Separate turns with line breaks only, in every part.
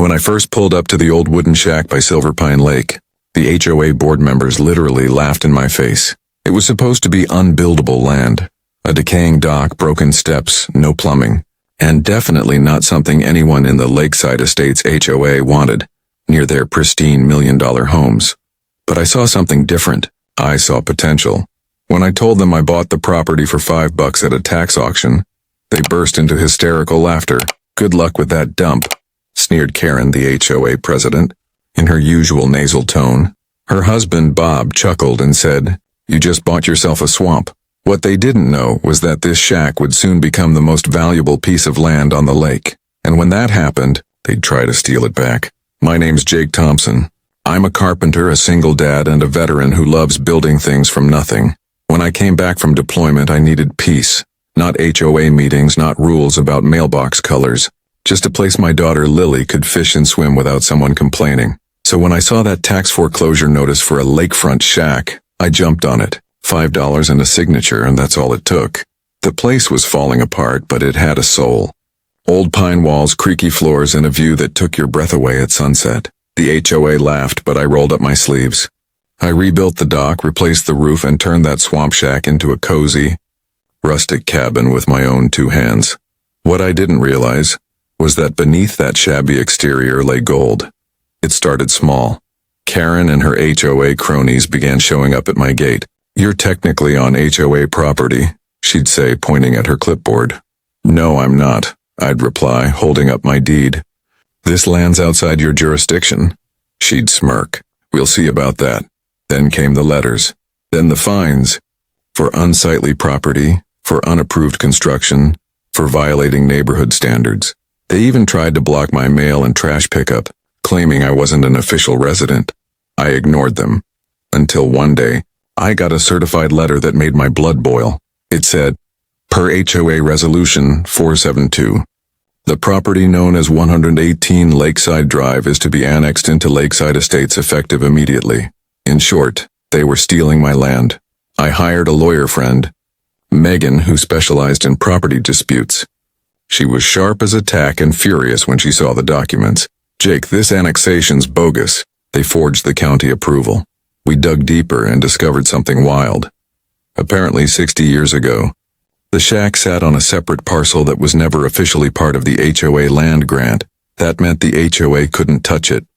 When I first pulled up to the old wooden shack by Silver Pine Lake, the HOA board members literally laughed in my face. It was supposed to be unbuildable land, a decaying dock, broken steps, no plumbing, and definitely not something anyone in the Lakeside Estates HOA wanted, near their pristine million-dollar homes. But I saw something different. I saw potential. When I told them I bought the property for $5 at a tax auction, they burst into hysterical laughter. "Good luck with that dump," sneered Karen, the HOA president, in her usual nasal tone. Her husband, Bob, chuckled and said, "You just bought yourself a swamp." What they didn't know was that this shack would soon become the most valuable piece of land on the lake, and when that happened, they'd try to steal it back. My name's Jake Thompson. I'm a carpenter, a single dad, and a veteran who loves building things from nothing. When I came back from deployment, I needed peace. Not HOA meetings, not rules about mailbox colors. Just a place my daughter Lily could fish and swim without someone complaining. So when I saw that tax foreclosure notice for a lakefront shack, I jumped on it. $5 and a signature, and that's all it took. The place was falling apart, but it had a soul. Old pine walls, creaky floors, and a view that took your breath away at sunset. The HOA laughed, but I rolled up my sleeves. I rebuilt the dock, replaced the roof, and turned that swamp shack into a cozy, rustic cabin with my own two hands. What I didn't realize was that beneath that shabby exterior lay gold. It started small. Karen and her HOA cronies began showing up at my gate. "You're technically on HOA property," she'd say, pointing at her clipboard. "No, I'm not," I'd reply, holding up my deed. "This land's outside your jurisdiction." She'd smirk. "We'll see about that." Then came the letters. Then the fines. For unsightly property, for unapproved construction, for violating neighborhood standards. They even tried to block my mail and trash pickup, claiming I wasn't an official resident. I ignored them. Until one day, I got a certified letter that made my blood boil. It said, "Per HOA Resolution 472, the property known as 118 Lakeside Drive is to be annexed into Lakeside Estates effective immediately." In short, they were stealing my land. I hired a lawyer friend, Megan, who specialized in property disputes. She was sharp as a tack and furious when she saw the documents. "Jake, this annexation's bogus." They forged the county approval. We dug deeper and discovered something wild. Apparently 60 years ago, the shack sat on a separate parcel that was never officially part of the HOA land grant. That meant the HOA couldn't touch it,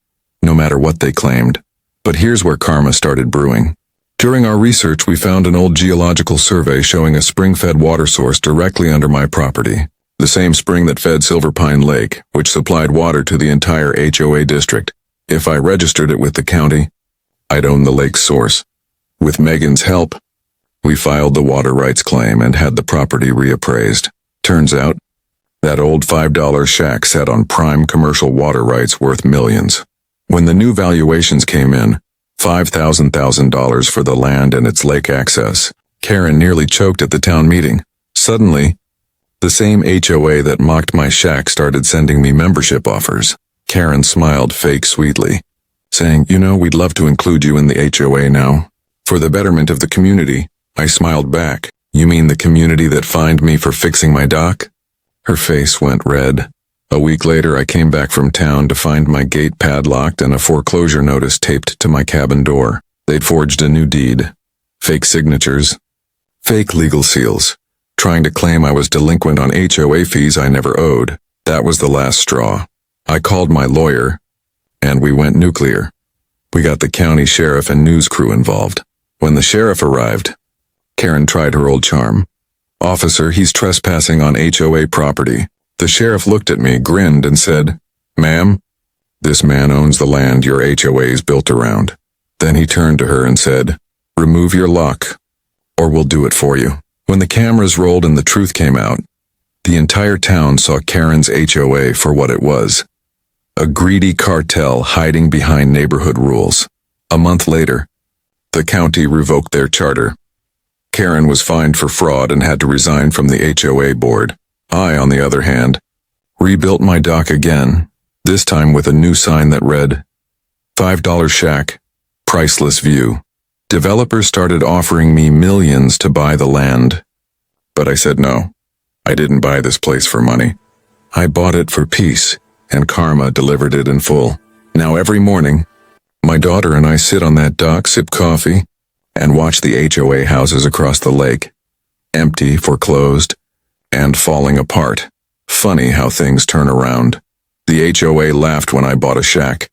no matter what they claimed. But here's where karma started brewing. During our research, we found an old geological survey showing a spring-fed water source directly under my property. The same spring that fed Silver Pine Lake, which supplied water to the entire HOA district. If I registered it with the county, I'd own the lake's source. With Megan's help, we filed the water rights claim and had the property reappraised. Turns out, that old $5 shack sat on prime commercial water rights worth millions. When the new valuations came in, $5,000 for the land and its lake access, Karen nearly choked at the town meeting. Suddenly, the same HOA that mocked my shack started sending me membership offers. Karen smiled fake sweetly, saying, "You know, we'd love to include you in the HOA now. For the betterment of the community." I smiled back. "You mean the community that fined me for fixing my dock?" Her face went red. A week later, I came back from town to find my gate padlocked and a foreclosure notice taped to my cabin door. They'd forged a new deed. Fake signatures. Fake legal seals. Trying to claim I was delinquent on HOA fees I never owed. That was the last straw. I called my lawyer, and we went nuclear. We got the county sheriff and news crew involved. When the sheriff arrived, Karen tried her old charm. "Officer, he's trespassing on HOA property." The sheriff looked at me, grinned, and said, "Ma'am, this man owns the land your HOA's built around." Then he turned to her and said, "Remove your lock, or we'll do it for you." When the cameras rolled and the truth came out, the entire town saw Karen's HOA for what it was. A greedy cartel hiding behind neighborhood rules. A month later, the county revoked their charter. Karen was fined for fraud and had to resign from the HOA board. I, on the other hand, rebuilt my dock again, this time with a new sign that read, $5 shack, priceless view. Developers started offering me millions to buy the land. But I said no. I didn't buy this place for money. I bought it for peace. and karma delivered it in full. Now every morning, my daughter and I sit on that dock, sip coffee, and watch the HOA houses across the lake, empty, foreclosed, and falling apart. Funny how things turn around. The HOA laughed when I bought a shack.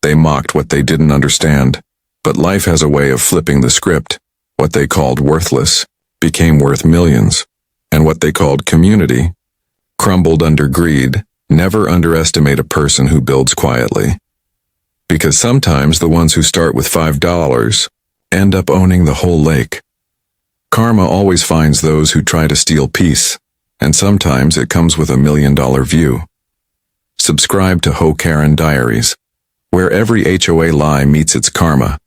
They mocked what they didn't understand. But life has a way of flipping the script. What they called worthless became worth millions. And what they called community crumbled under greed. Never underestimate a person who builds quietly. Because sometimes the ones who start with $5 end up owning the whole lake. Karma always finds those who try to steal peace, and sometimes it comes with $1 million view. Subscribe to Hoa Karen Diaries, where every HOA lie meets its karma.